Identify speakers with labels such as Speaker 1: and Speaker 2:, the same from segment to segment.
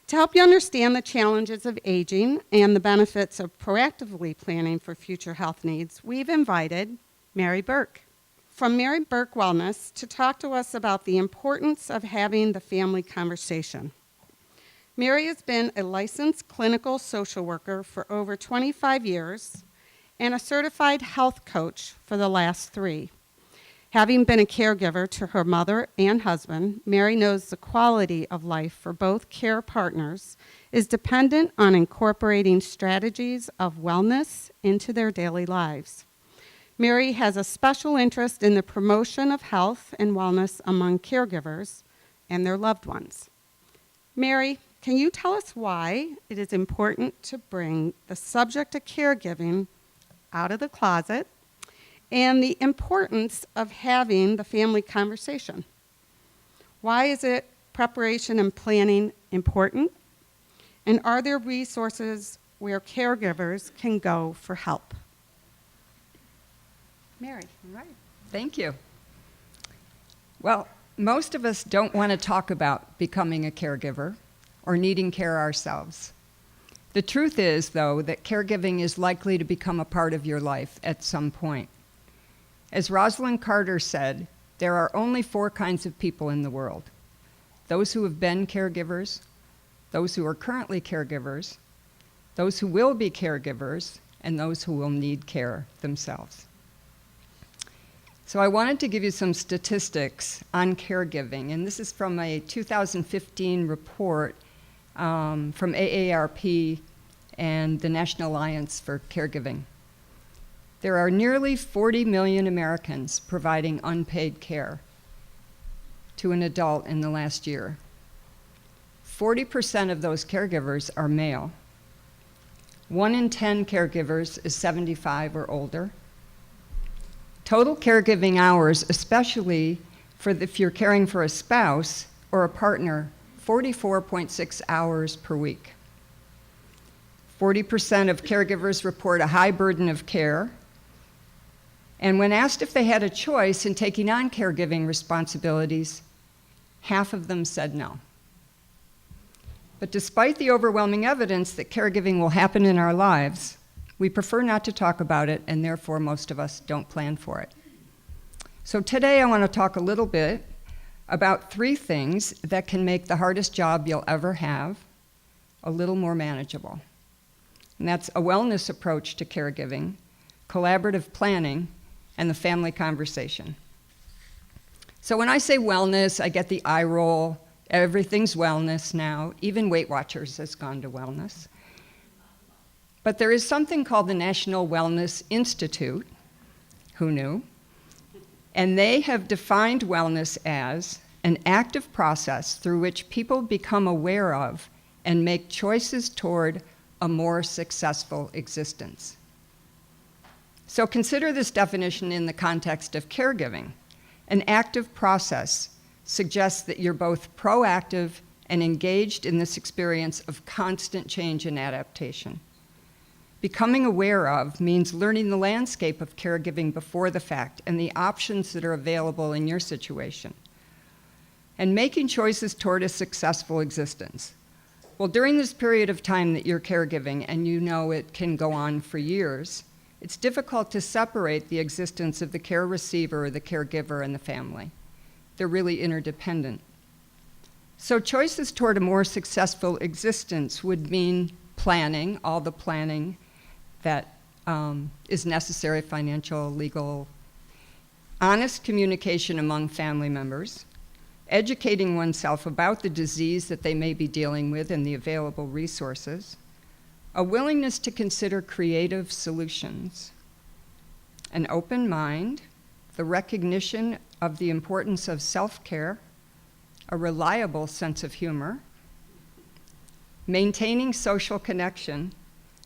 Speaker 1: To help you understand the challenges of aging and the benefits of proactively planning for future health needs, we've invited Mary Burke from Mary Burke Wellness to talk to us about the importance of having the family conversation. Mary has been a licensed clinical social worker for over 25 years and a certified health coach for the last 3. Having been a caregiver to her mother and husband, Mary knows the quality of life for both care partners is dependent on incorporating strategies of wellness into their daily lives. Mary has a special interest in the promotion of health and wellness among caregivers and their loved ones. Mary, can you tell us why it is important to bring the subject of caregiving out of the closet and the importance of having the family conversation? Why is it preparation and planning important? And are there resources where caregivers can go for help? Mary.
Speaker 2: All right. Thank you. Well, most of us don't want to talk about becoming a caregiver or needing care ourselves. The truth is, though, that caregiving is likely to become a part of your life at some point. As Rosalind Carter said, there are only 4 kinds of people in the world: those who have been caregivers, those who are currently caregivers, those who will be caregivers, and those who will need care themselves. So I wanted to give you some statistics on caregiving, and this is from a 2015 report from AARP and the National Alliance for Caregiving. There are nearly 40 million Americans providing unpaid care to an adult in the last year. 40% of those caregivers are male. 1 in 10 caregivers is 75 or older. Total caregiving hours, especially if you're caring for a spouse or a partner, 44.6 hours per week. 40% of caregivers report a high burden of care. And when asked if they had a choice in taking on caregiving responsibilities, half of them said no. But despite the overwhelming evidence that caregiving will happen in our lives, we prefer not to talk about it, and therefore most of us don't plan for it. So today I want to talk a little bit about 3 things that can make the hardest job you'll ever have a little more manageable. And that's a wellness approach to caregiving, collaborative planning, and the family conversation. So when I say wellness, I get the eye roll. Everything's wellness now. Even Weight Watchers has gone to wellness. But there is something called the National Wellness Institute. Who knew? And they have defined wellness as an active process through which people become aware of and make choices toward a more successful existence. So consider this definition in the context of caregiving. An active process suggests that you're both proactive and engaged in this experience of constant change and adaptation. Becoming aware of means learning the landscape of caregiving before the fact and the options that are available in your situation, and making choices toward a successful existence. Well, during this period of time that you're caregiving, and you know it can go on for years, it's difficult to separate the existence of the care receiver or the caregiver and the family. They're really interdependent. So choices toward a more successful existence would mean planning, all the planning that is necessary, financial, legal, honest communication among family members, educating oneself about the disease that they may be dealing with and the available resources, a willingness to consider creative solutions, an open mind, the recognition of the importance of self-care, a reliable sense of humor, maintaining social connection,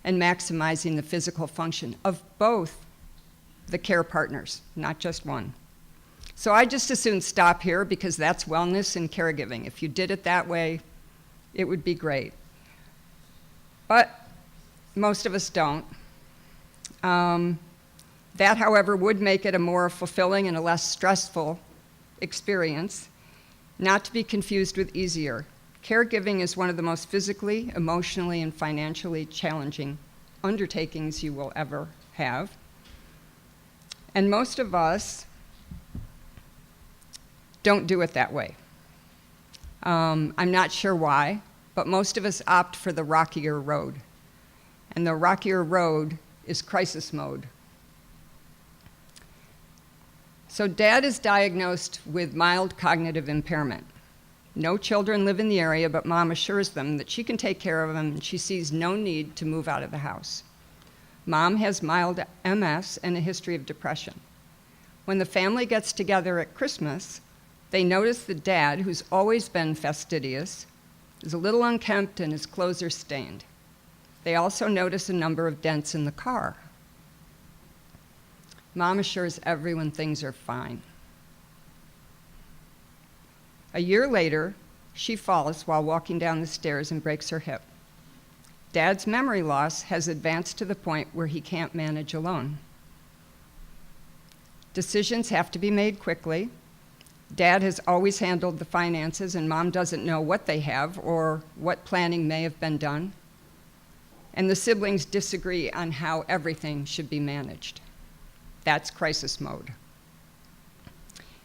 Speaker 2: and maximizing the physical function of both the care partners, not just one. So I just as soon stop here because that's wellness and caregiving. If you did it that way, it would be great. But most of us don't. That, however, would make it a more fulfilling and a less stressful experience, not to be confused with easier. Caregiving is one of the most physically, emotionally, and financially challenging undertakings you will ever have. And most of us don't do it that way. I'm not sure why, but most of us opt for the rockier road. And the rockier road is crisis mode. So Dad is diagnosed with mild cognitive impairment. No children live in the area, but Mom assures them that she can take care of him and she sees no need to move out of the house. Mom has mild MS and a history of depression. When the family gets together at Christmas, they notice that Dad, who's always been fastidious, is a little unkempt and his clothes are stained. They also notice a number of dents in the car. Mom assures everyone things are fine. A year later, she falls while walking down the stairs and breaks her hip. Dad's memory loss has advanced to the point where he can't manage alone. Decisions have to be made quickly. Dad has always handled the finances, and Mom doesn't know what they have or what planning may have been done. And the siblings disagree on how everything should be managed. That's crisis mode.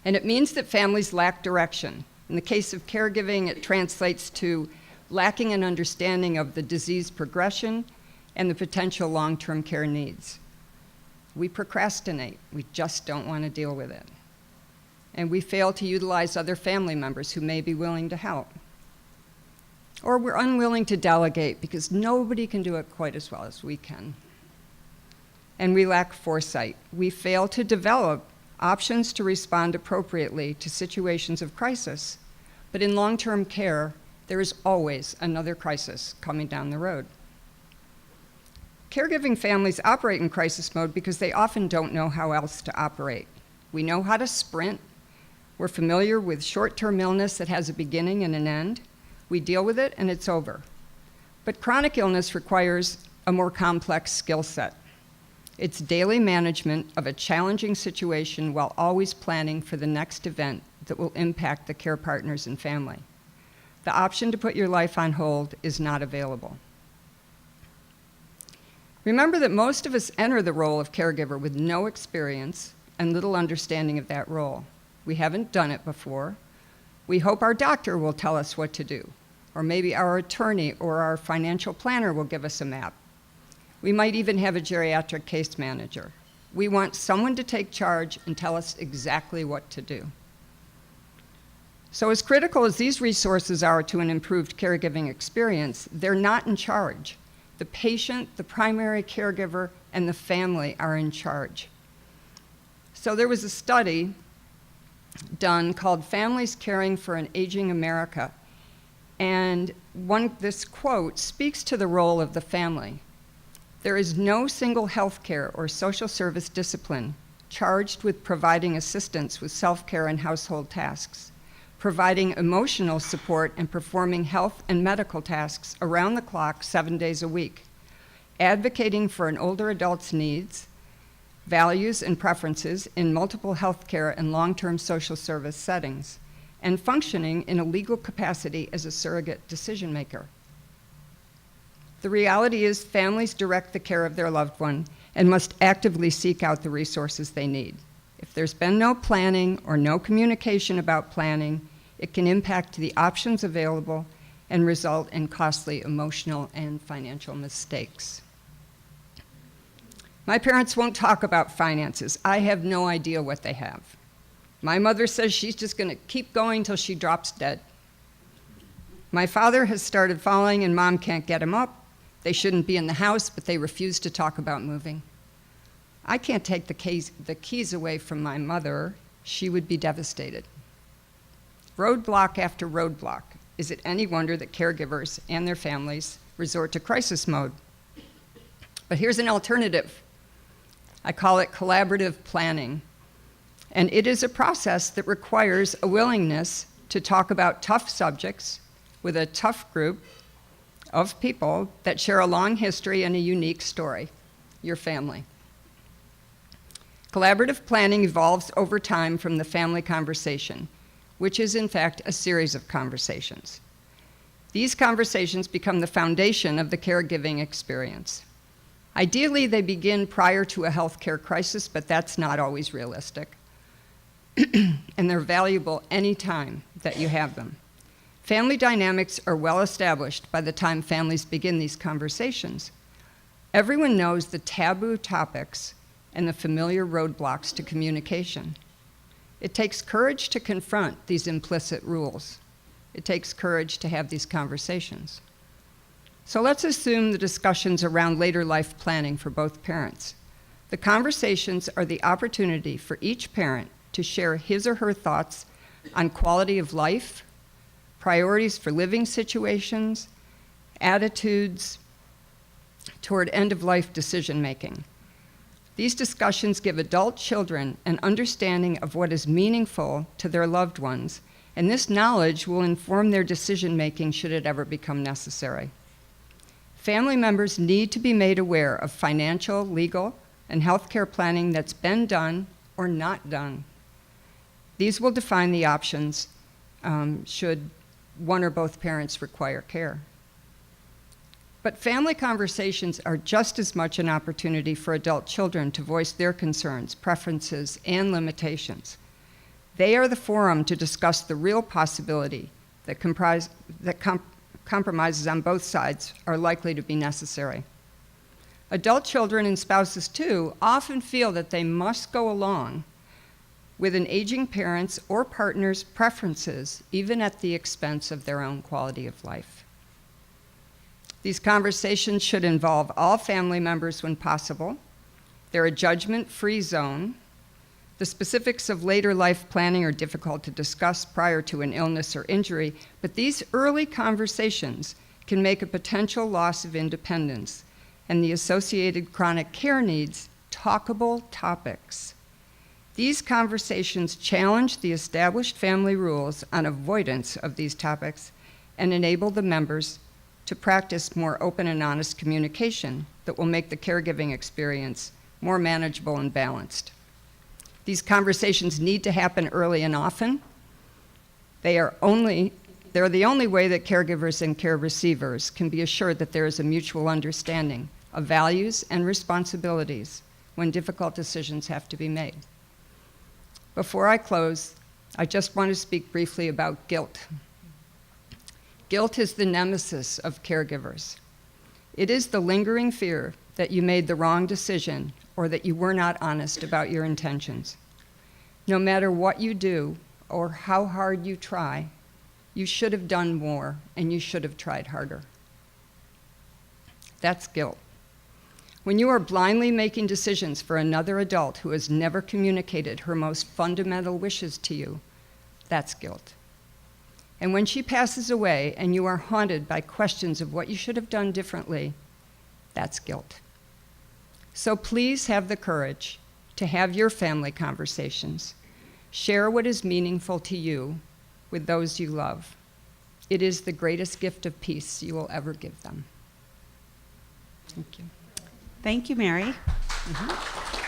Speaker 2: And it means that families lack direction. In the case of caregiving, it translates to lacking an understanding of the disease progression and the potential long-term care needs. We procrastinate. We just don't want to deal with it. And we fail to utilize other family members who may be willing to help. Or we're unwilling to delegate because nobody can do it quite as well as we can. And we lack foresight. We fail to develop options to respond appropriately to situations of crisis. But in long-term care, there is always another crisis coming down the road. Caregiving families operate in crisis mode because they often don't know how else to operate. We know how to sprint. We're familiar with short-term illness that has a beginning and an end. We deal with it and it's over. But chronic illness requires a more complex skill set. It's daily management of a challenging situation while always planning for the next event that will impact the care partners and family. The option to put your life on hold is not available. Remember that most of us enter the role of caregiver with no experience and little understanding of that role. We haven't done it before. We hope our doctor will tell us what to do, or maybe our attorney or our financial planner will give us a map. We might even have a geriatric case manager. We want someone to take charge and tell us exactly what to do. So as critical as these resources are to an improved caregiving experience, they're not in charge. The patient, the primary caregiver, and the family are in charge. So there was a study done called Families Caring for an Aging America. And this quote speaks to the role of the family. There is no single healthcare or social service discipline charged with providing assistance with self-care and household tasks, providing emotional support and performing health and medical tasks around the clock 7 days a week, advocating for an older adult's needs, values and preferences in multiple healthcare and long-term social service settings, and functioning in a legal capacity as a surrogate decision maker. The reality is families direct the care of their loved one and must actively seek out the resources they need. If there's been no planning or no communication about planning, it can impact the options available and result in costly emotional and financial mistakes. My parents won't talk about finances. I have no idea what they have. My mother says she's just going to keep going till she drops dead. My father has started falling and Mom can't get him up. They shouldn't be in the house, but they refuse to talk about moving. I can't take the keys away from my mother. She would be devastated. Roadblock after roadblock. Is it any wonder that caregivers and their families resort to crisis mode? But here's an alternative. I call it collaborative planning. And it is a process that requires a willingness to talk about tough subjects with a tough group of people that share a long history and a unique story, your family. Collaborative planning evolves over time from the family conversation, which is in fact a series of conversations. These conversations become the foundation of the caregiving experience. Ideally, they begin prior to a healthcare crisis, but that's not always realistic. And they're valuable any time that you have them. Family dynamics are well established by the time families begin these conversations. Everyone knows the taboo topics and the familiar roadblocks to communication. It takes courage to confront these implicit rules. It takes courage to have these conversations. So let's assume the discussions around later life planning for both parents. The conversations are the opportunity for each parent to share his or her thoughts on quality of life, priorities for living situations, attitudes toward end-of-life decision-making. These discussions give adult children an understanding of what is meaningful to their loved ones, and this knowledge will inform their decision-making should it ever become necessary. Family members need to be made aware of financial, legal, and healthcare planning that's been done or not done. These will define the options should one or both parents require care. But family conversations are just as much an opportunity for adult children to voice their concerns, preferences, and limitations. They are the forum to discuss the real possibility that compromises on both sides are likely to be necessary. Adult children and spouses, too, often feel that they must go along with an aging parent's or partner's preferences, even at the expense of their own quality of life. These conversations should involve all family members when possible. They're a judgment-free zone. The specifics of later life planning are difficult to discuss prior to an illness or injury, but these early conversations can make a potential loss of independence and the associated chronic care needs talkable topics. These conversations challenge the established family rules on avoidance of these topics and enable the members to practice more open and honest communication that will make the caregiving experience more manageable and balanced. These conversations need to happen early and often. They're the only way that caregivers and care receivers can be assured that there is a mutual understanding of values and responsibilities when difficult decisions have to be made. Before I close, I just want to speak briefly about guilt. Guilt is the nemesis of caregivers. It is the lingering fear that you made the wrong decision or that you were not honest about your intentions. No matter what you do or how hard you try, you should have done more and you should have tried harder. That's guilt. When you are blindly making decisions for another adult who has never communicated her most fundamental wishes to you, that's guilt. And when she passes away and you are haunted by questions of what you should have done differently, that's guilt. So please have the courage to have your family conversations. Share what is meaningful to you with those you love. It is the greatest gift of peace you will ever give them. Thank you.
Speaker 3: Thank you, Mary.
Speaker 2: Mm-hmm.